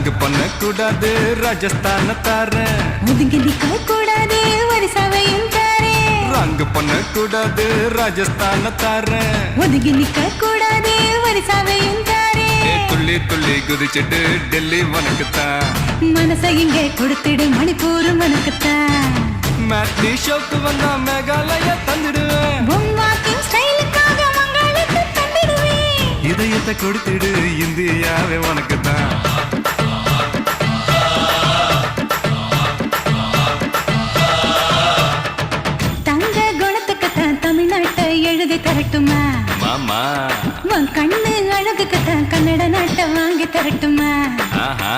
ரங்கு பண்ண கூடாது ராஜஸ்தான தாரேன். ஒதுங்கி நிக்க கூடாது வரிசாவையும் தாரேன். ரங்கு பண்ண கூடாது ராஜஸ்தான தாரேன். ஒதுங்கி நிக்க கூடாது வரிசாவையும் தாரேன். துள்ளி துள்ளி குதிச்சிட்டு டெல்லி உனக்குத்தான். மனசை இங்கே கொடுத்துடு மணிப்பூர் உனக்குத்தான். மேட்னி ஷோக்கு வந்தா மேகாலயா தந்துடுவேன். பொம்மாக்கின் ஸ்டைலுக்காக மங்களுக்கு தந்துடுவேன். இதயத்தை கொடுத்துடு இந்தியாவே உனக்குத்தான். தங்க குணத்துக்குத்தான் தமிழ்நாட்டை எழுதி தரட்டுமா மாமா? உன் கண்ணு அழகுக்குத்தான் கன்னட நாட்டை வாங்கி தரட்டுமா? ஆஹா